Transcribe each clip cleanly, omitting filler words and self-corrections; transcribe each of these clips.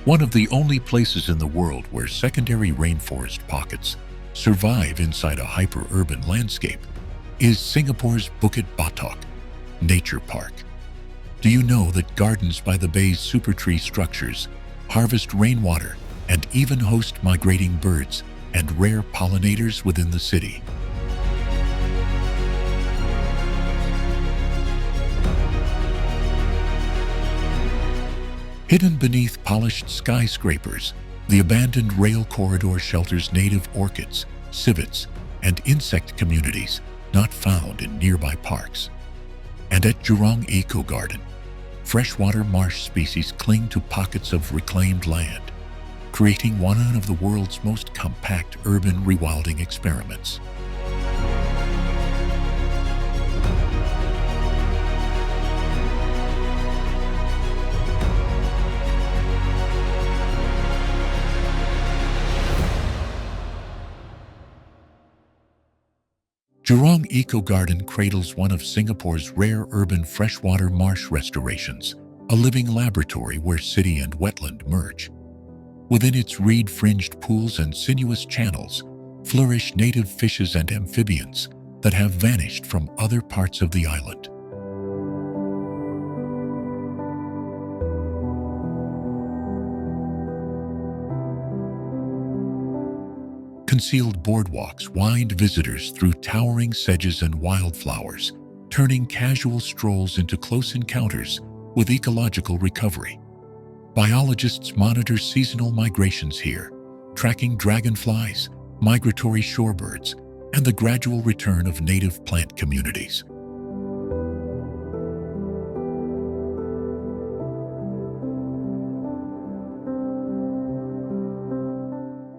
One of the only places in the world where secondary rainforest pockets survive inside a hyper-urban landscape is Singapore's Bukit Batok Nature Park. Do you know that Gardens by the Bay's Supertree structures harvest rainwater and even host migrating birds and rare pollinators within the city? Hidden beneath polished skyscrapers, the abandoned rail corridor shelters native orchids, civets, and insect communities not found in nearby parks. And at Jurong Eco-Garden, freshwater marsh species cling to pockets of reclaimed land, creating one of the world's most compact urban rewilding experiments. Jurong Eco-Garden cradles one of Singapore's rare urban freshwater marsh restorations, a living laboratory where city and wetland merge. Within its reed-fringed pools and sinuous channels flourish native fishes and amphibians that have vanished from other parts of the island. Concealed boardwalks wind visitors through towering sedges and wildflowers, turning casual strolls into close encounters with ecological recovery. Biologists monitor seasonal migrations here, tracking dragonflies, migratory shorebirds, and the gradual return of native plant communities.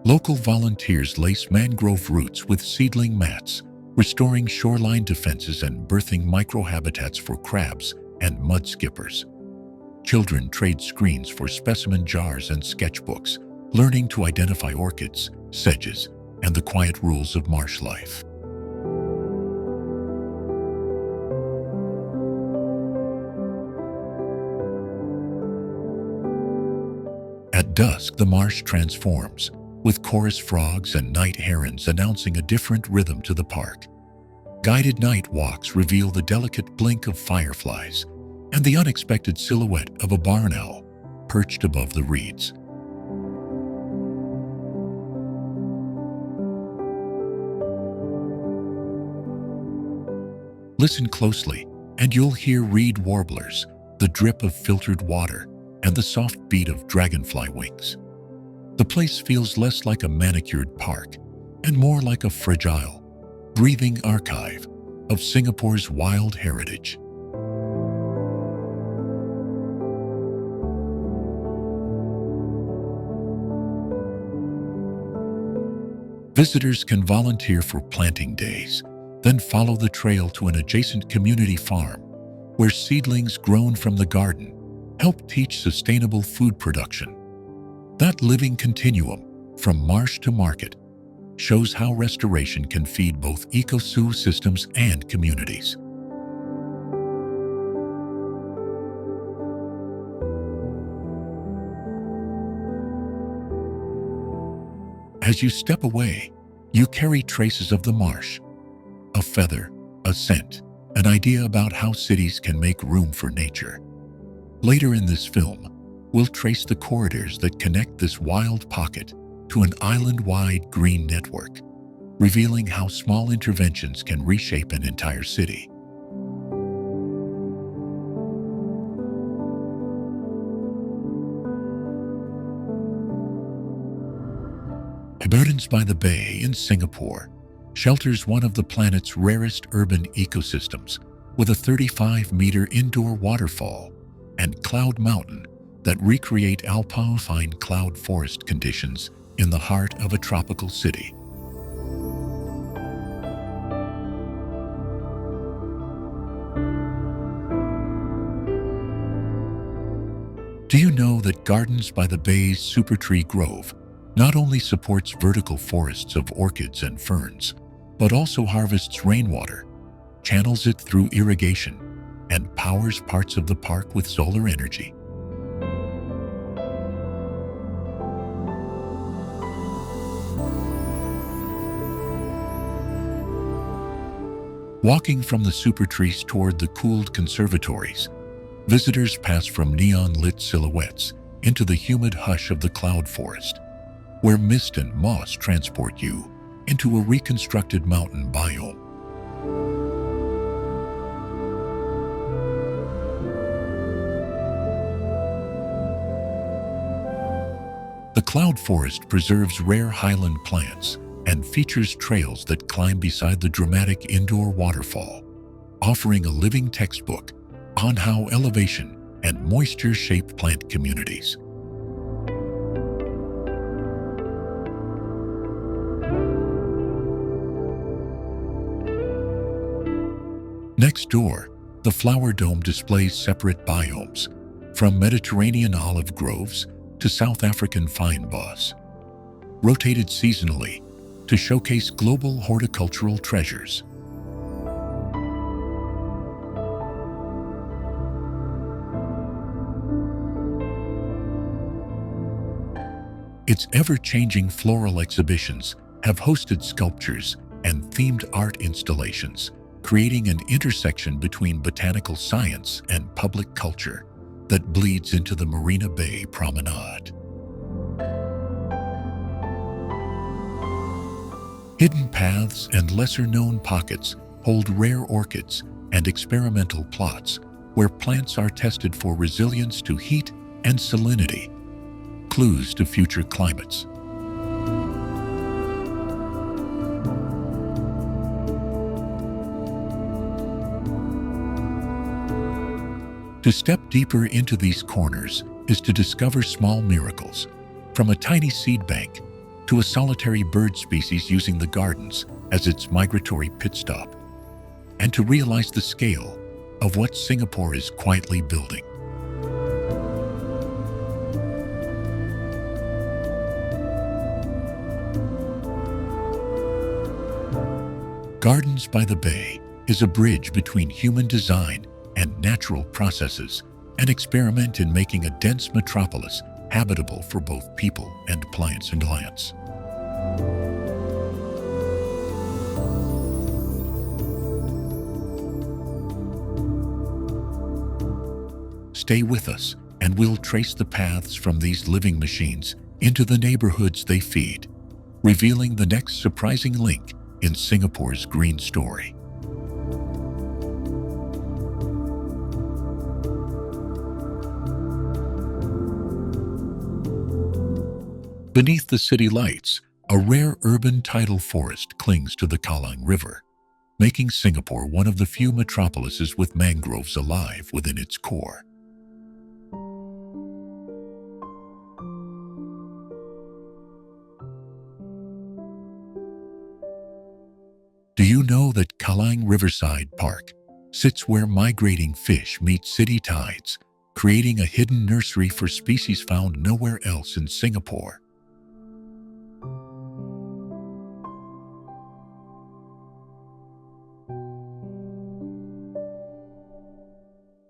Local volunteers lace mangrove roots with seedling mats, restoring shoreline defenses and birthing microhabitats for crabs and mud skippers. Children trade screens for specimen jars and sketchbooks, learning to identify orchids, sedges, and the quiet rules of marsh life. At dusk, the marsh transforms, with chorus frogs and night herons announcing a different rhythm to the park. Guided night walks reveal the delicate blink of fireflies and the unexpected silhouette of a barn owl perched above the reeds. Listen closely, and you'll hear reed warblers, the drip of filtered water, and the soft beat of dragonfly wings. The place feels less like a manicured park and more like a fragile, breathing archive of Singapore's wild heritage. Visitors can volunteer for planting days, then follow the trail to an adjacent community farm where seedlings grown from the garden help teach sustainable food production. That living continuum, from marsh to market, shows how restoration can feed both ecosystems and communities. As you step away, you carry traces of the marsh, a feather, a scent, an idea about how cities can make room for nature. Later in this film, we'll trace the corridors that connect this wild pocket to an island-wide green network, revealing how small interventions can reshape an entire city. Gardens by the Bay in Singapore shelters one of the planet's rarest urban ecosystems with a 35-meter indoor waterfall and cloud mountain that recreate alpine cloud forest conditions in the heart of a tropical city. Do you know that Gardens by the Bay's Supertree Grove not only supports vertical forests of orchids and ferns, but also harvests rainwater, channels it through irrigation, and powers parts of the park with solar energy? Walking from the Supertrees toward the cooled conservatories, visitors pass from neon-lit silhouettes into the humid hush of the cloud forest, where mist and moss transport you into a reconstructed mountain biome. The cloud forest preserves rare highland plants and features trails that climb beside the dramatic indoor waterfall, offering a living textbook on how elevation and moisture shape plant communities. Next door, the flower dome displays separate biomes, from Mediterranean olive groves to South African fine boss, rotated seasonally to showcase global horticultural treasures. Its ever-changing floral exhibitions have hosted sculptures and themed art installations, creating an intersection between botanical science and public culture that bleeds into the Marina Bay Promenade. Hidden paths and lesser-known pockets hold rare orchids and experimental plots where plants are tested for resilience to heat and salinity, clues to future climates. To step deeper into these corners is to discover small miracles, from a tiny seed bank to a solitary bird species using the gardens as its migratory pit stop, and to realize the scale of what Singapore is quietly building. Gardens by the Bay is a bridge between human design and natural processes, an experiment in making a dense metropolis habitable for both people and plants and lands. Stay with us, and we'll trace the paths from these living machines into the neighborhoods they feed, revealing the next surprising link in Singapore's green story. Beneath the city lights, a rare urban tidal forest clings to the Kallang River, making Singapore one of the few metropolises with mangroves alive within its core. Do you know that Kallang Riverside Park sits where migrating fish meet city tides, creating a hidden nursery for species found nowhere else in Singapore?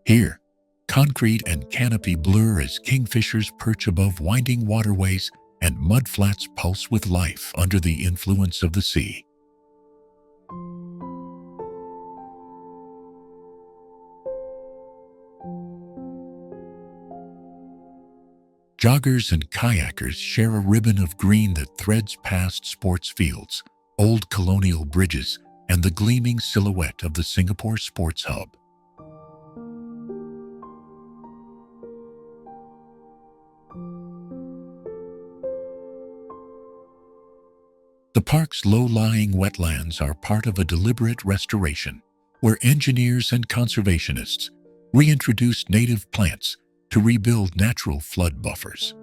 Here, concrete and canopy blur as kingfishers perch above winding waterways and mudflats pulse with life under the influence of the sea. Joggers and kayakers share a ribbon of green that threads past sports fields, old colonial bridges, and the gleaming silhouette of the Singapore Sports Hub. The park's low-lying wetlands are part of a deliberate restoration, where engineers and conservationists reintroduced native plants to rebuild natural flood buffers.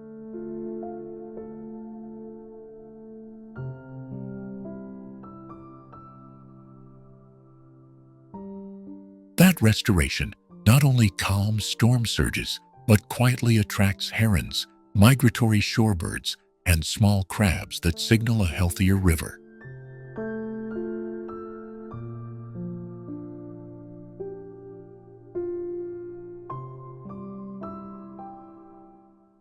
That restoration not only calms storm surges, but quietly attracts herons, migratory shorebirds, and small crabs that signal a healthier river.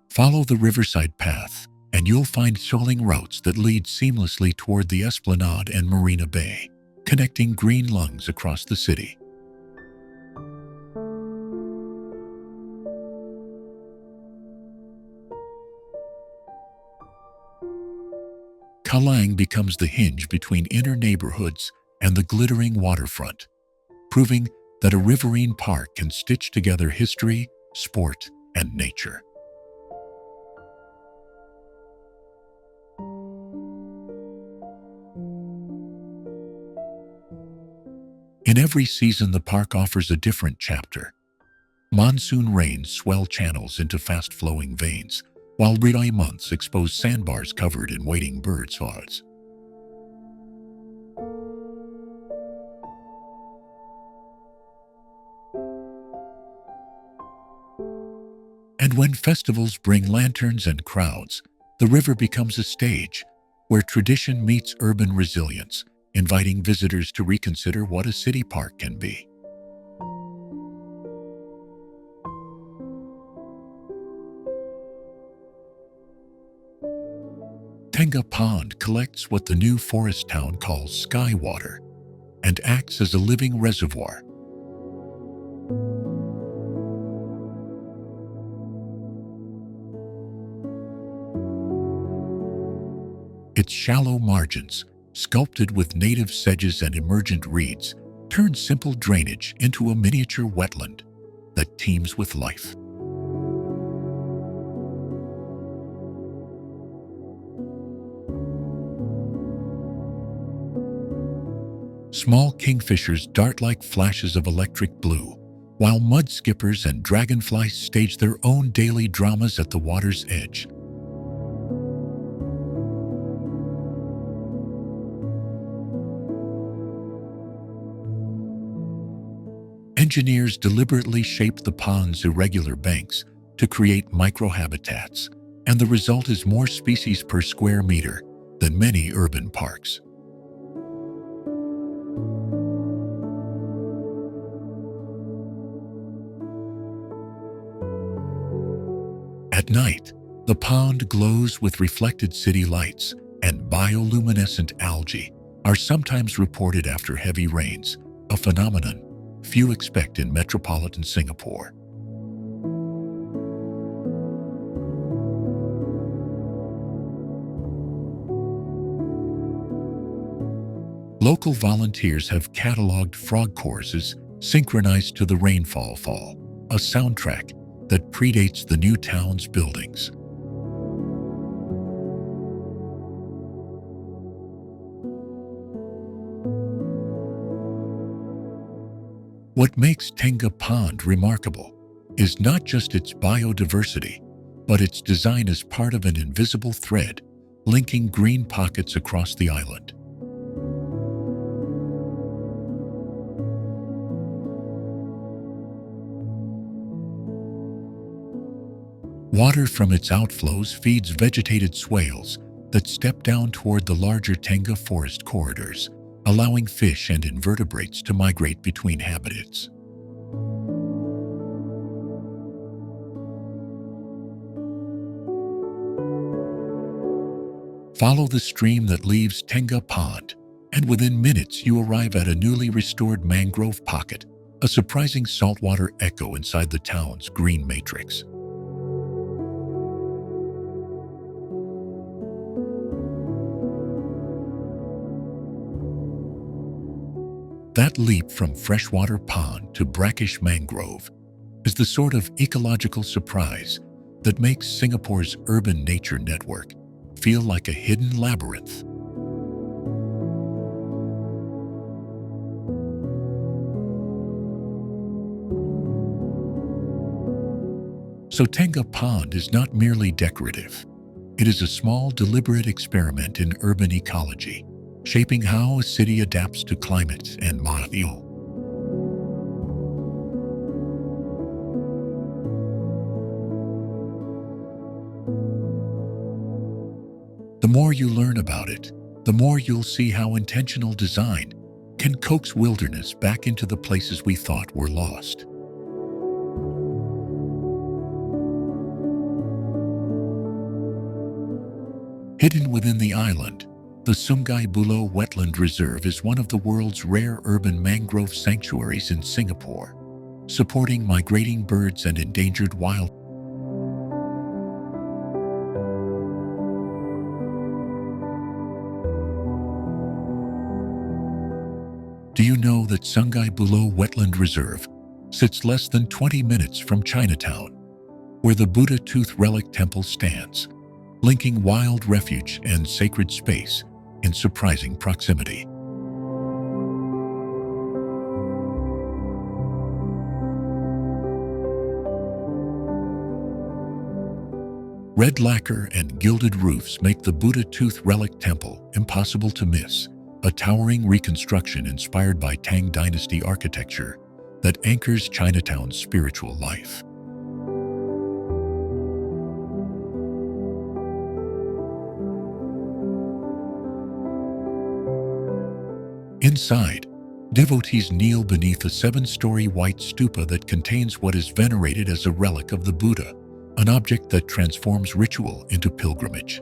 Follow the Riverside path, and you'll find strolling routes that lead seamlessly toward the Esplanade and Marina Bay, connecting green lungs across the city. Kallang becomes the hinge between inner neighborhoods and the glittering waterfront, proving that a riverine park can stitch together history, sport, and nature. In every season, the park offers a different chapter. Monsoon rains swell channels into fast-flowing veins, while dry months expose sandbars covered in waiting birds' hods. And when festivals bring lanterns and crowds, the river becomes a stage where tradition meets urban resilience, inviting visitors to reconsider what a city park can be. Tengah Pond collects what the new forest town calls sky water and acts as a living reservoir. Its shallow margins, sculpted with native sedges and emergent reeds, turn simple drainage into a miniature wetland that teems with life. Small kingfishers dart like flashes of electric blue, while mud skippers and dragonflies stage their own daily dramas at the water's edge. Engineers deliberately shaped the pond's irregular banks to create microhabitats, and the result is more species per square meter than many urban parks. At night, the pond glows with reflected city lights, and bioluminescent algae are sometimes reported after heavy rains, a phenomenon few expect in metropolitan Singapore. Local volunteers have cataloged frog choruses synchronized to the rainfall fall, a soundtrack that predates the new town's buildings. What makes Tengah Pond remarkable is not just its biodiversity, but its design as part of an invisible thread linking green pockets across the island. Water from its outflows feeds vegetated swales that step down toward the larger Tengah forest corridors, allowing fish and invertebrates to migrate between habitats. Follow the stream that leaves Tengah Pond, and within minutes you arrive at a newly restored mangrove pocket, a surprising saltwater echo inside the town's green matrix. That leap from freshwater pond to brackish mangrove is the sort of ecological surprise that makes Singapore's urban nature network feel like a hidden labyrinth. So Tengah Pond is not merely decorative. It is a small, deliberate experiment in urban ecology, shaping how a city adapts to climate and Mo Kio. The more you learn about it, the more you'll see how intentional design can coax wilderness back into the places we thought were lost. Hidden within the island, The Sungai Buloh Wetland Reserve is one of the world's rare urban mangrove sanctuaries in Singapore, supporting migrating birds and endangered wild. Do you know that Sungai Buloh Wetland Reserve sits less than 20 minutes from Chinatown, where the Buddha Tooth Relic Temple stands, linking wild refuge and sacred space in surprising proximity? Red lacquer and gilded roofs make the Buddha Tooth Relic Temple impossible to miss, a towering reconstruction inspired by Tang Dynasty architecture that anchors Chinatown's spiritual life. Inside, devotees kneel beneath a 7-story white stupa that contains what is venerated as a relic of the Buddha, an object that transforms ritual into pilgrimage.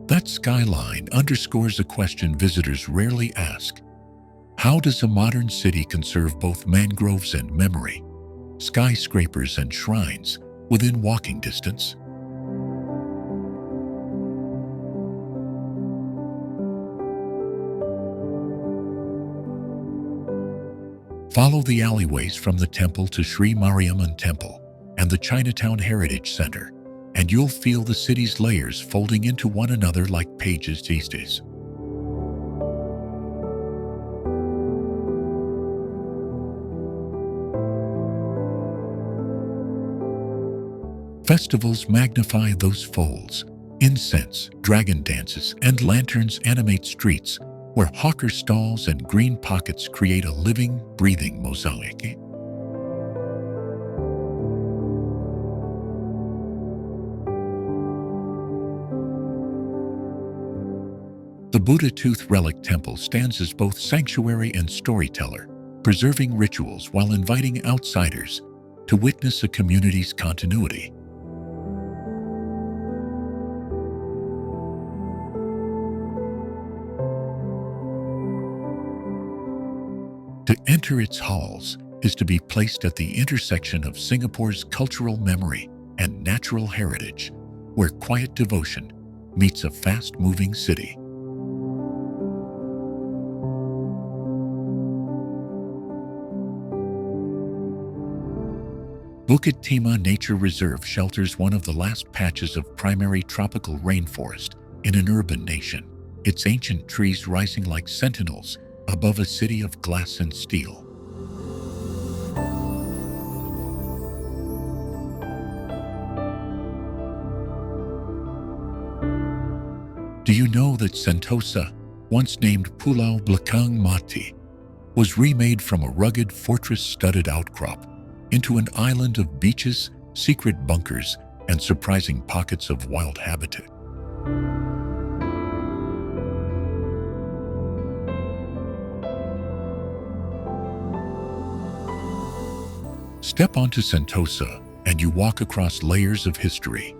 That skyline underscores a question visitors rarely ask. How does a modern city conserve both mangroves and memory, skyscrapers and shrines, within walking distance? Follow the alleyways from the temple to Sri Mariamman Temple and the Chinatown Heritage Center, and you'll feel the city's layers folding into one another like pages tistes. Festivals magnify those folds. Incense, dragon dances, and lanterns animate streets, where hawker stalls and green pockets create a living, breathing mosaic. The Buddha Tooth Relic Temple stands as both sanctuary and storyteller, preserving rituals while inviting outsiders to witness a community's continuity. To enter its halls is to be placed at the intersection of Singapore's cultural memory and natural heritage, where quiet devotion meets a fast-moving city. Bukit Timah Nature Reserve shelters one of the last patches of primary tropical rainforest in an urban nation, its ancient trees rising like sentinels above a city of glass and steel. Do you know that Sentosa, once named Pulau Belakang Mati, was remade from a rugged fortress-studded outcrop into an island of beaches, secret bunkers, and surprising pockets of wild habitat? Step onto Sentosa and you walk across layers of history.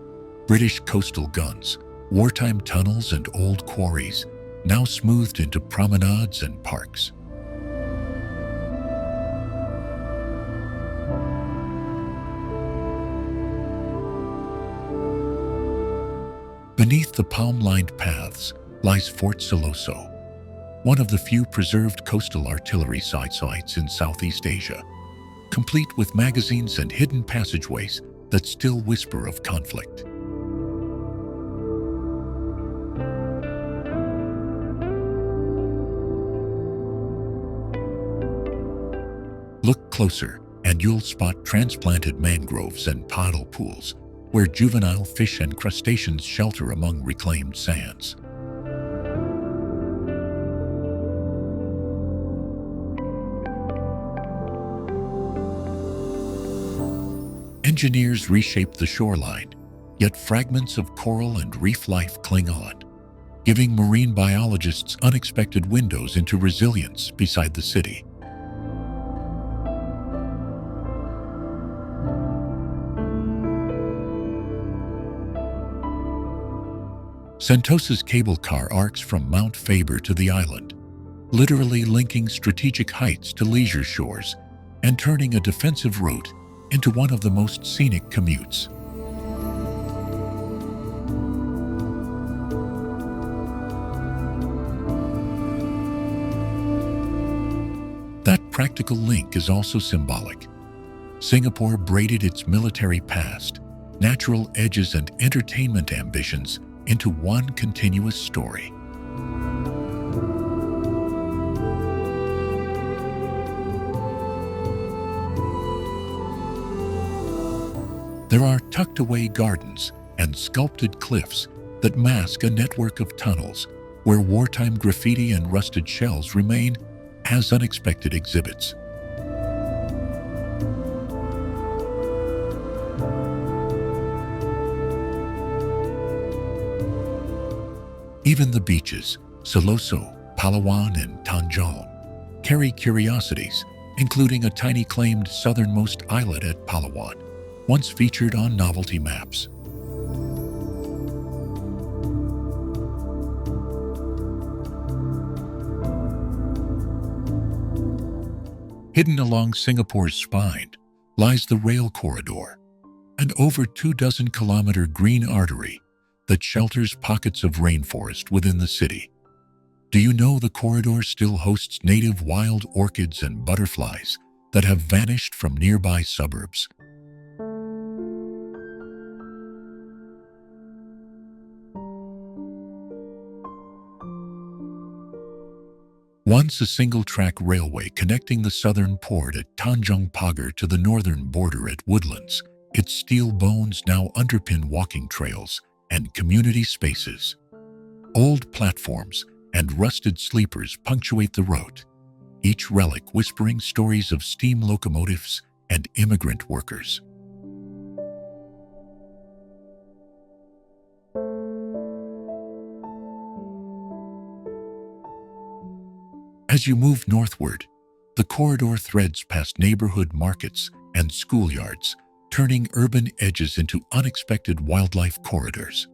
British coastal guns, wartime tunnels, and old quarries, now smoothed into promenades and parks. Beneath the palm-lined paths lies Fort Siloso, one of the few preserved coastal artillery sites in Southeast Asia, complete with magazines and hidden passageways that still whisper of conflict. Look closer, and you'll spot transplanted mangroves and paddle pools, where juvenile fish and crustaceans shelter among reclaimed sands. Engineers reshaped the shoreline, yet fragments of coral and reef life cling on, giving marine biologists unexpected windows into resilience beside the city. Sentosa's cable car arcs from Mount Faber to the island, literally linking strategic heights to leisure shores and turning a defensive route into one of the most scenic commutes. That practical link is also symbolic. Singapore braided its military past, natural edges, and entertainment ambitions into one continuous story. There are tucked-away gardens and sculpted cliffs that mask a network of tunnels where wartime graffiti and rusted shells remain as unexpected exhibits. Even the beaches, Siloso, Palawan, and Tanjong, carry curiosities, including a tiny claimed southernmost islet at Palawan, once featured on novelty maps. Hidden along Singapore's spine lies the rail corridor, an over 24-kilometer green artery that shelters pockets of rainforest within the city. Do you know the corridor still hosts native wild orchids and butterflies that have vanished from nearby suburbs? Once a single-track railway connecting the southern port at Tanjung Pagar to the northern border at Woodlands, its steel bones now underpin walking trails and community spaces. Old platforms and rusted sleepers punctuate the road, each relic whispering stories of steam locomotives and immigrant workers. As you move northward, the corridor threads past neighborhood markets and schoolyards, turning urban edges into unexpected wildlife corridors.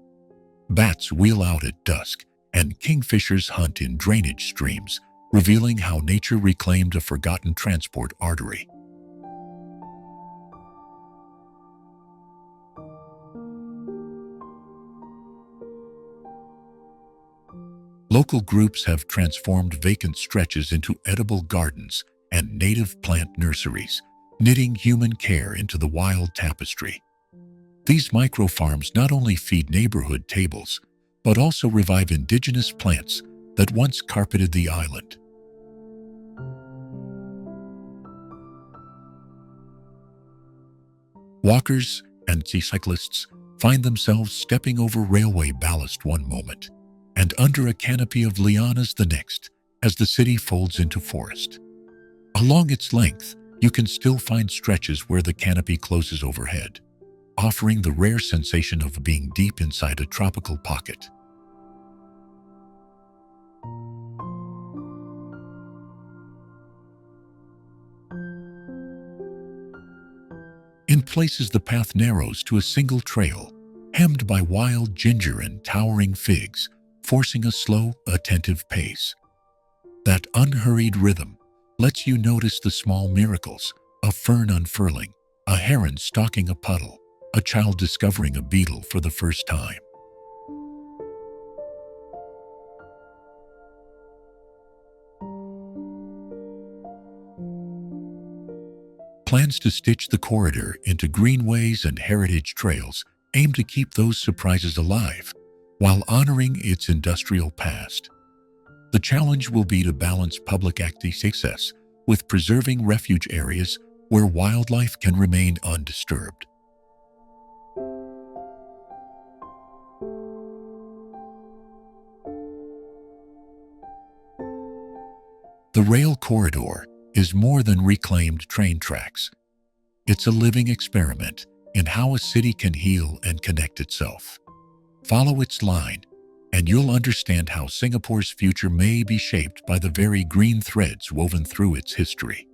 Bats wheel out at dusk, and kingfishers hunt in drainage streams, revealing how nature reclaimed a forgotten transport artery. Local groups have transformed vacant stretches into edible gardens and native plant nurseries, knitting human care into the wild tapestry. These microfarms not only feed neighborhood tables, but also revive indigenous plants that once carpeted the island. Walkers and cyclists find themselves stepping over railway ballast one moment and under a canopy of lianas the next, as the city folds into forest. Along its length, you can still find stretches where the canopy closes overhead, offering the rare sensation of being deep inside a tropical pocket. In places, the path narrows to a single trail, hemmed by wild ginger and towering figs, forcing a slow, attentive pace. That unhurried rhythm lets you notice the small miracles: a fern unfurling, a heron stalking a puddle, a child discovering a beetle for the first time. Plans to stitch the corridor into greenways and heritage trails aim to keep those surprises alive while honoring its industrial past. The challenge will be to balance public access with preserving refuge areas where wildlife can remain undisturbed. The rail corridor is more than reclaimed train tracks. It's a living experiment in how a city can heal and connect itself. Follow its line, and you'll understand how Singapore's future may be shaped by the very green threads woven through its history.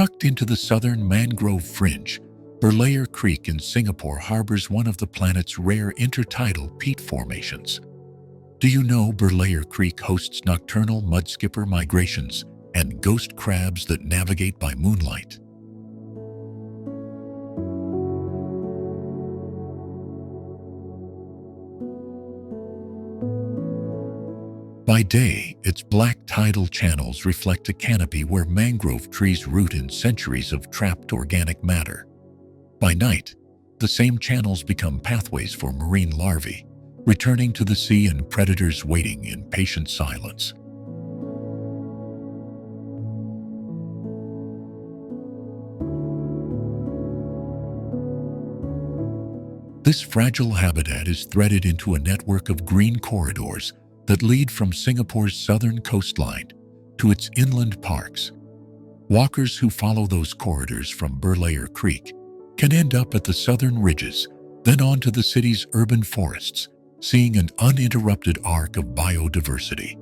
Tucked into the southern mangrove fringe, Berlayer Creek in Singapore harbors one of the planet's rare intertidal peat formations. Do you know Berlayer Creek hosts nocturnal mudskipper migrations and ghost crabs that navigate by moonlight? By day, its black tidal channels reflect a canopy where mangrove trees root in centuries of trapped organic matter. By night, the same channels become pathways for marine larvae, returning to the sea and predators waiting in patient silence. This fragile habitat is threaded into a network of green corridors that lead from Singapore's southern coastline to its inland parks. Walkers who follow those corridors from Berlayer Creek can end up at the southern ridges, then on to the city's urban forests, seeing an uninterrupted arc of biodiversity.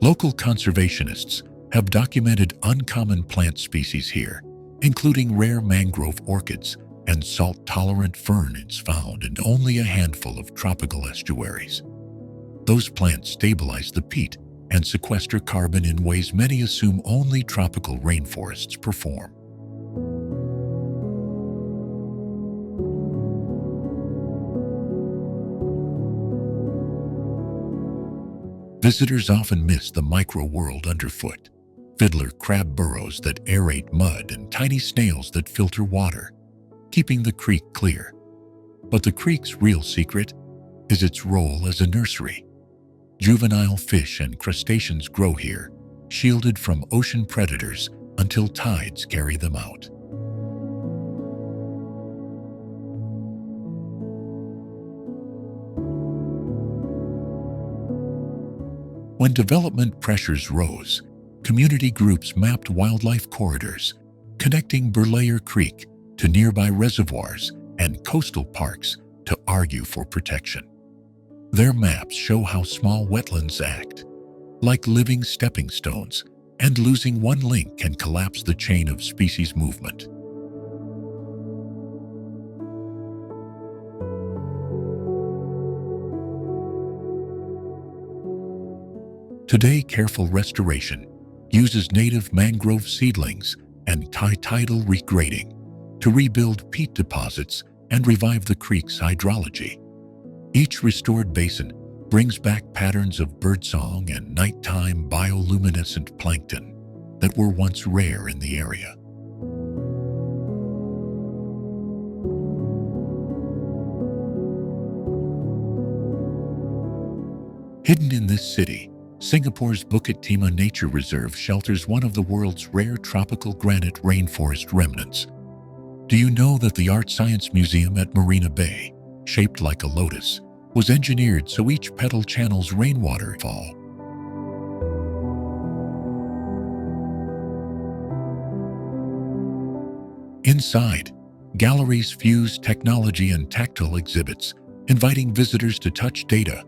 Local conservationists have documented uncommon plant species here, including rare mangrove orchids and salt-tolerant ferns found in only a handful of tropical estuaries. Those plants stabilize the peat and sequester carbon in ways many assume only tropical rainforests perform. Visitors often miss the micro-world underfoot: fiddler crab burrows that aerate mud and tiny snails that filter water, keeping the creek clear. But the creek's real secret is its role as a nursery. Juvenile fish and crustaceans grow here, shielded from ocean predators until tides carry them out. When development pressures rose, community groups mapped wildlife corridors, connecting Berlayer Creek to nearby reservoirs and coastal parks to argue for protection. Their maps show how small wetlands act, like living stepping stones, and losing one link can collapse the chain of species movement. Today, careful restoration uses native mangrove seedlings and tidal regrading to rebuild peat deposits and revive the creek's hydrology. Each restored basin brings back patterns of birdsong and nighttime bioluminescent plankton that were once rare in the area. Hidden in this city, Singapore's Bukit Timah Nature Reserve shelters one of the world's rare tropical granite rainforest remnants. Do you know that the ArtScience Museum at Marina Bay, shaped like a lotus, was engineered so each petal channels rainwater fall? Inside, galleries fuse technology and tactile exhibits, inviting visitors to touch data,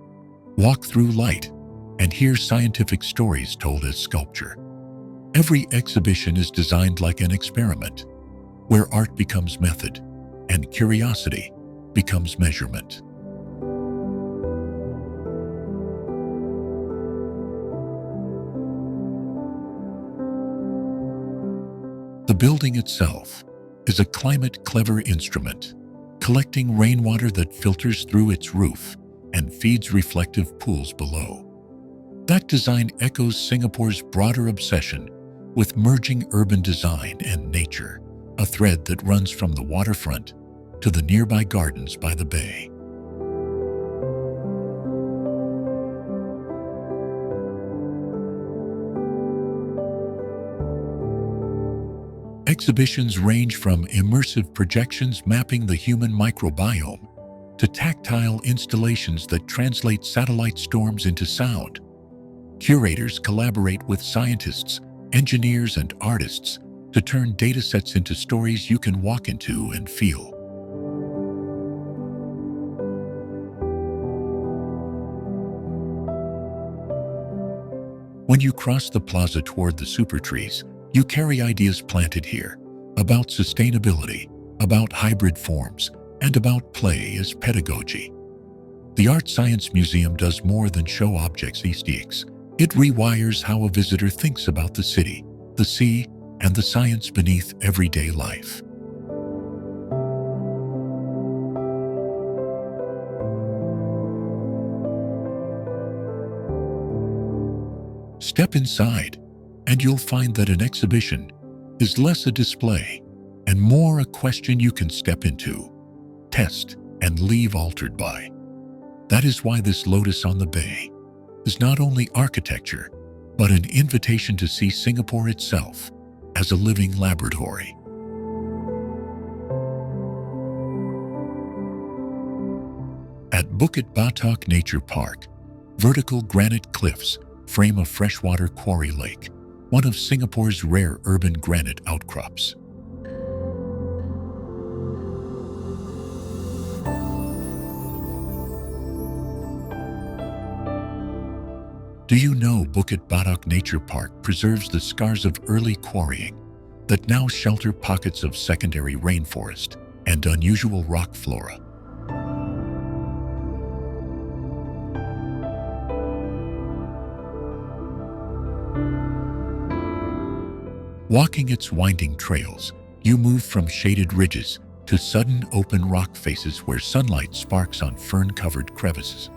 walk through light, and hear scientific stories told as sculpture. Every exhibition is designed like an experiment, where art becomes method and curiosity becomes measurement. The building itself is a climate-clever instrument, collecting rainwater that filters through its roof and feeds reflective pools below. That design echoes Singapore's broader obsession with merging urban design and nature, a thread that runs from the waterfront to the nearby gardens by the bay. Exhibitions range from immersive projections mapping the human microbiome to tactile installations that translate satellite storms into sound. Curators collaborate with scientists, engineers, and artists to turn datasets into stories you can walk into and feel. When you cross the plaza toward the Supertrees, you carry ideas planted here about sustainability, about hybrid forms, and about play as pedagogy. The ArtScience Museum does more than show objects aesthetics. It rewires how a visitor thinks about the city, the sea, and the science beneath everyday life. Step inside, and you'll find that an exhibition is less a display and more a question you can step into, test, and leave altered by. That is why this lotus on the bay is not only architecture, but an invitation to see Singapore itself as a living laboratory. At Bukit Batok Nature Park, vertical granite cliffs frame a freshwater quarry lake, one of Singapore's rare urban granite outcrops. Do you know Bukit Batok Nature Park preserves the scars of early quarrying that now shelter pockets of secondary rainforest and unusual rock flora? Walking its winding trails, you move from shaded ridges to sudden open rock faces where sunlight sparks on fern-covered crevices.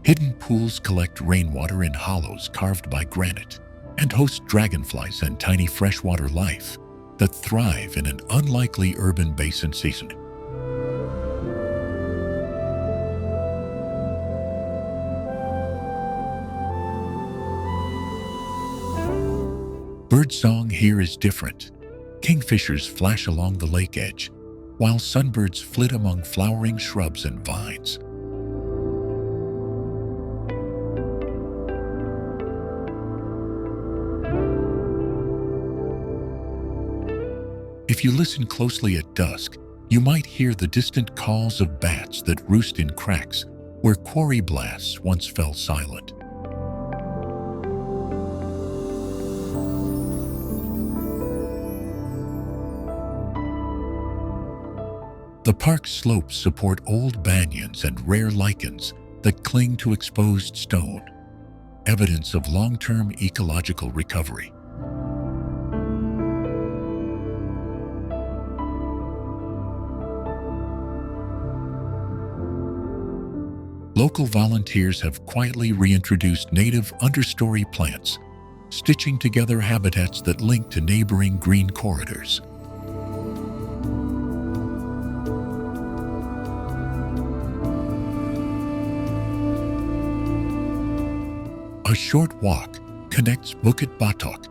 Hidden pools collect rainwater in hollows carved by granite and host dragonflies and tiny freshwater life that thrive in an unlikely urban basin season. Birdsong here is different. Kingfishers flash along the lake edge, while sunbirds flit among flowering shrubs and vines. If you listen closely at dusk, you might hear the distant calls of bats that roost in cracks where quarry blasts once fell silent. The park's slopes support old banyans and rare lichens that cling to exposed stone, evidence of long-term ecological recovery. Local volunteers have quietly reintroduced native understory plants, stitching together habitats that link to neighboring green corridors. A short walk connects Bukit Batok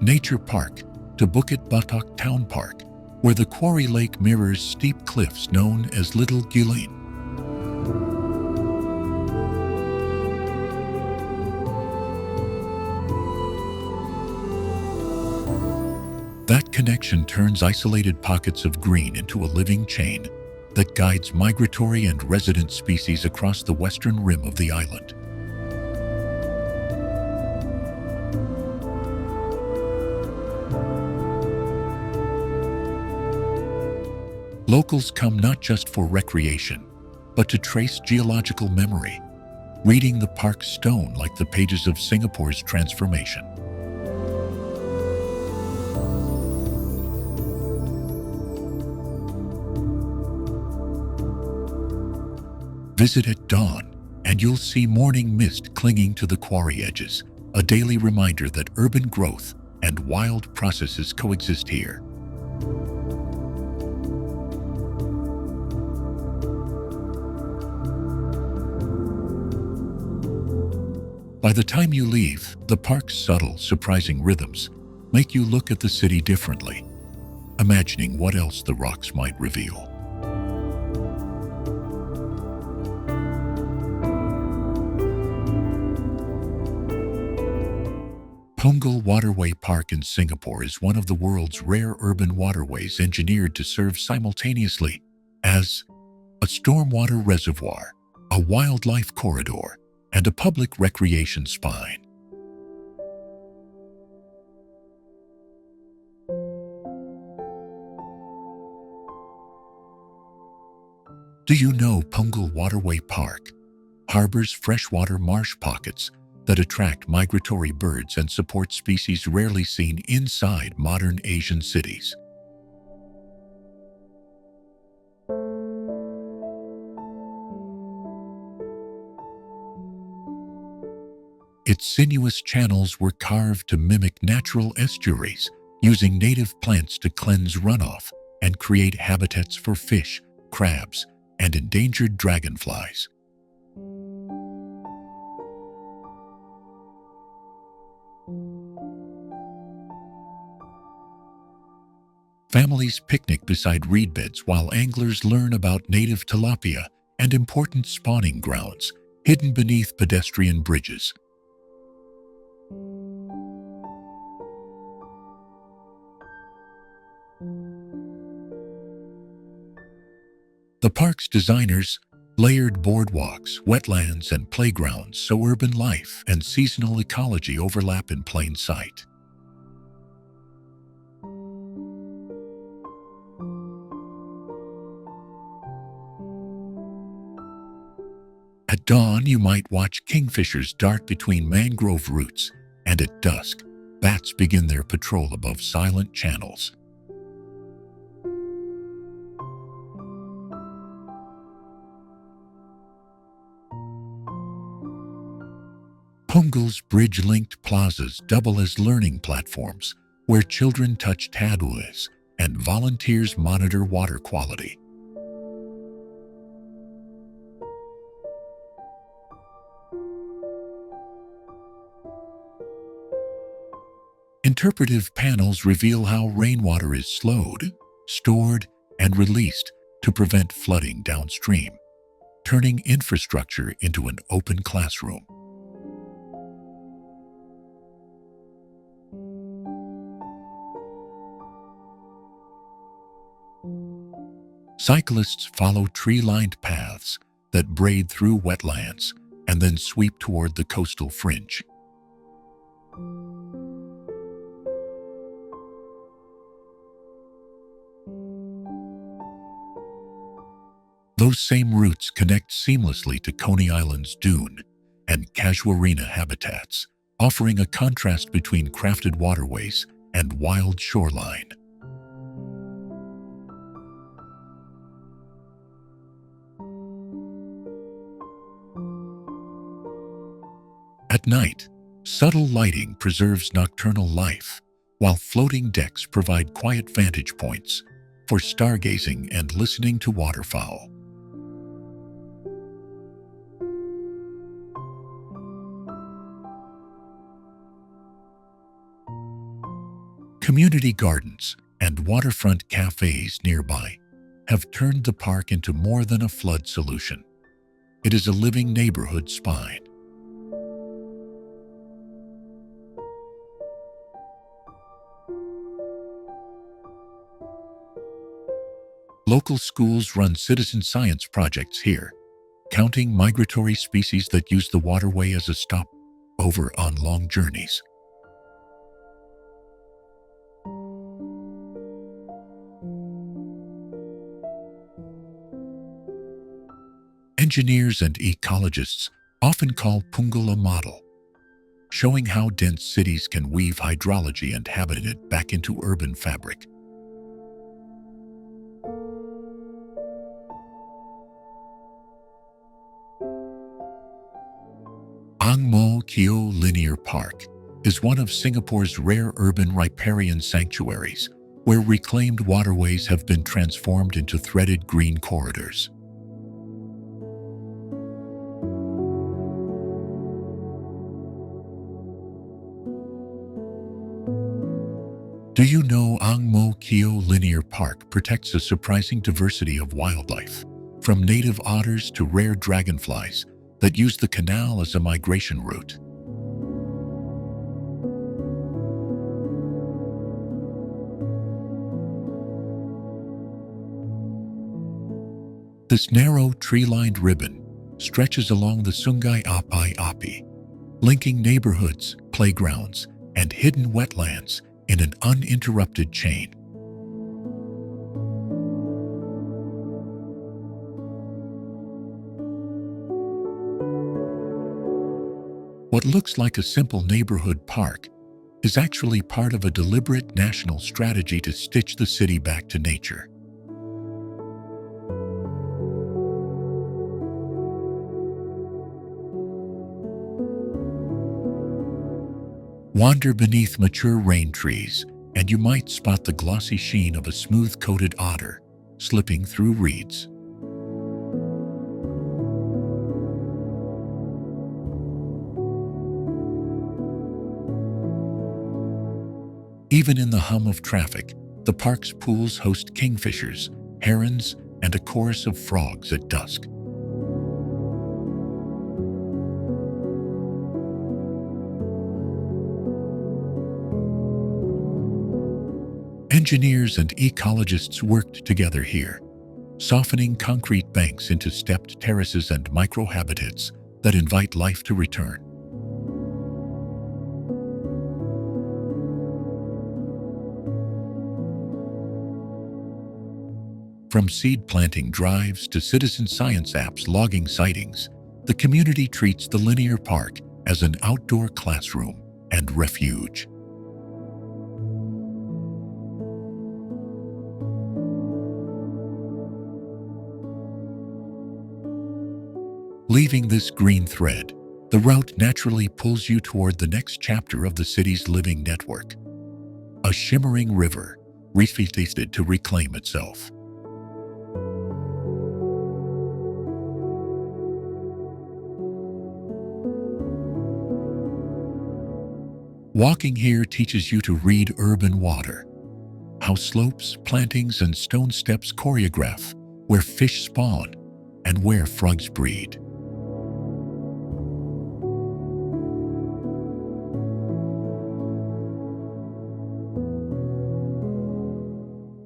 Nature Park to Bukit Batok Town Park, where the quarry lake mirrors steep cliffs known as Little Guilin. That connection turns isolated pockets of green into a living chain that guides migratory and resident species across the western rim of the island. Locals come not just for recreation, but to trace geological memory, reading the park's stone like the pages of Singapore's transformation. Visit at dawn, and you'll see morning mist clinging to the quarry edges, a daily reminder that urban growth and wild processes coexist here. By the time you leave, the park's subtle, surprising rhythms make you look at the city differently, imagining what else the rocks might reveal. Punggol Waterway Park in Singapore is one of the world's rare urban waterways engineered to serve simultaneously as a stormwater reservoir, a wildlife corridor, and a public recreation spine. Do you know Punggol Waterway Park harbors freshwater marsh pockets that attract migratory birds and support species rarely seen inside modern Asian cities? Its sinuous channels were carved to mimic natural estuaries, using native plants to cleanse runoff and create habitats for fish, crabs, and endangered dragonflies. Families picnic beside reed beds while anglers learn about native tilapia and important spawning grounds hidden beneath pedestrian bridges. The park's designers layered boardwalks, wetlands, and playgrounds so urban life and seasonal ecology overlap in plain sight. At dawn, you might watch kingfishers dart between mangrove roots, and at dusk, bats begin their patrol above silent channels. Punggol's bridge-linked plazas double as learning platforms where children touch taduas and volunteers monitor water quality. Interpretive panels reveal how rainwater is slowed, stored, and released to prevent flooding downstream, turning infrastructure into an open classroom. Cyclists follow tree-lined paths that braid through wetlands and then sweep toward the coastal fringe. Those same routes connect seamlessly to Coney Island's dune and casuarina habitats, offering a contrast between crafted waterways and wild shoreline. At night, subtle lighting preserves nocturnal life, while floating decks provide quiet vantage points for stargazing and listening to waterfowl. Community gardens and waterfront cafes nearby have turned the park into more than a flood solution. It is a living neighborhood spine. Local schools run citizen science projects here, counting migratory species that use the waterway as a stopover on long journeys. Engineers and ecologists often call Punggol a model, showing how dense cities can weave hydrology and habitat back into urban fabric. Mo Kio Linear Park is one of Singapore's rare urban riparian sanctuaries, where reclaimed waterways have been transformed into threaded green corridors. Do you know Mo Kio Linear Park protects a surprising diversity of wildlife, from native otters to rare dragonflies that use the canal as a migration route? This narrow, tree-lined ribbon stretches along the Sungai Api-Api, linking neighborhoods, playgrounds, and hidden wetlands in an uninterrupted chain. What looks like a simple neighborhood park is actually part of a deliberate national strategy to stitch the city back to nature. Wander beneath mature rain trees, and you might spot the glossy sheen of a smooth-coated otter slipping through reeds. Even in the hum of traffic, the park's pools host kingfishers, herons, and a chorus of frogs at dusk. Engineers and ecologists worked together here, softening concrete banks into stepped terraces and microhabitats that invite life to return. From seed planting drives to citizen science apps logging sightings, the community treats the linear park as an outdoor classroom and refuge. Leaving this green thread, the route naturally pulls you toward the next chapter of the city's living network. A shimmering river, refitted to reclaim itself. Walking here teaches you to read urban water, how slopes, plantings, and stone steps choreograph, where fish spawn, and where frogs breed.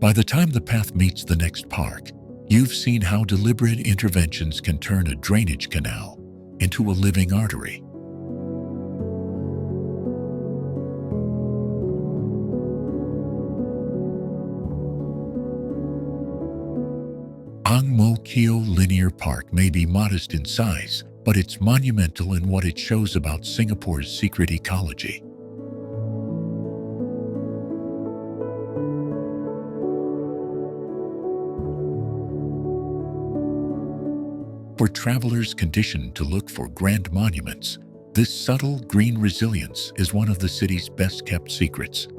By the time the path meets the next park, you've seen how deliberate interventions can turn a drainage canal into a living artery. Mo Kio Linear Park may be modest in size, but it's monumental in what it shows about Singapore's secret ecology. For travelers conditioned to look for grand monuments, this subtle green resilience is one of the city's best-kept secrets.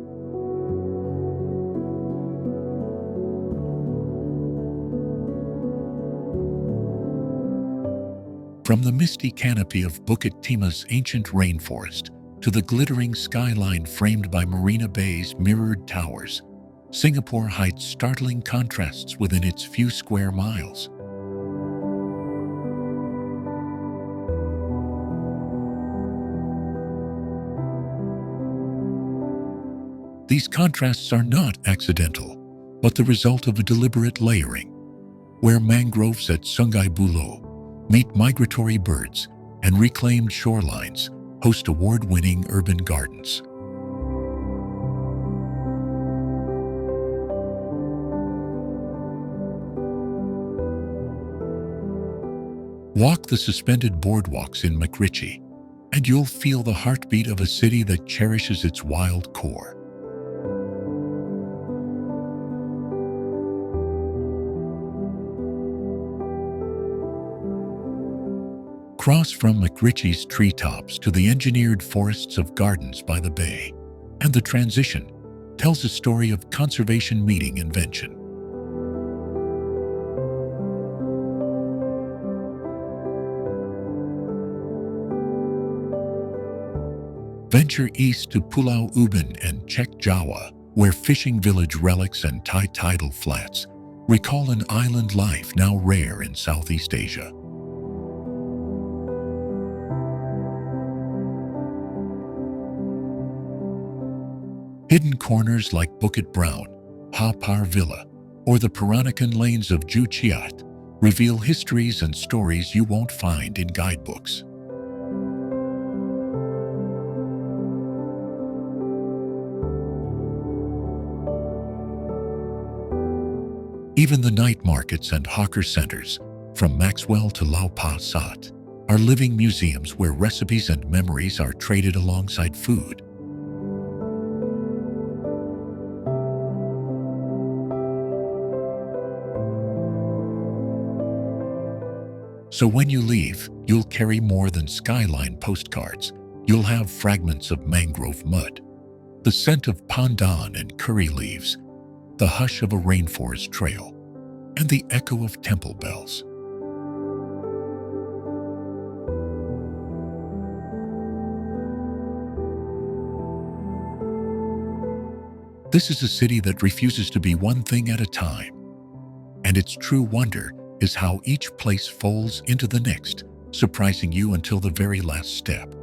From the misty canopy of Bukit Timah's ancient rainforest to the glittering skyline framed by Marina Bay's mirrored towers, Singapore hides startling contrasts within its few square miles. These contrasts are not accidental, but the result of a deliberate layering, where mangroves at Sungai Buloh meet migratory birds, and reclaimed shorelines host award-winning urban gardens. Walk the suspended boardwalks in MacRitchie, and you'll feel the heartbeat of a city that cherishes its wild core. Cross from MacRitchie's treetops to the engineered forests of gardens by the bay, and the transition tells a story of conservation meeting invention. Venture east to Pulau Ubin and Chek Jawa, where fishing village relics and tidal flats recall an island life now rare in Southeast Asia. Hidden corners like Bukit Brown, Ha Par Villa, or the Peranakan lanes of Ju Chiat reveal histories and stories you won't find in guidebooks. Even the night markets and hawker centers, from Maxwell to Lau Pa Sat, are living museums where recipes and memories are traded alongside food. So when you leave, you'll carry more than skyline postcards. You'll have fragments of mangrove mud, the scent of pandan and curry leaves, the hush of a rainforest trail, and the echo of temple bells. This is a city that refuses to be one thing at a time, and its true wonder is how each place folds into the next, surprising you until the very last step.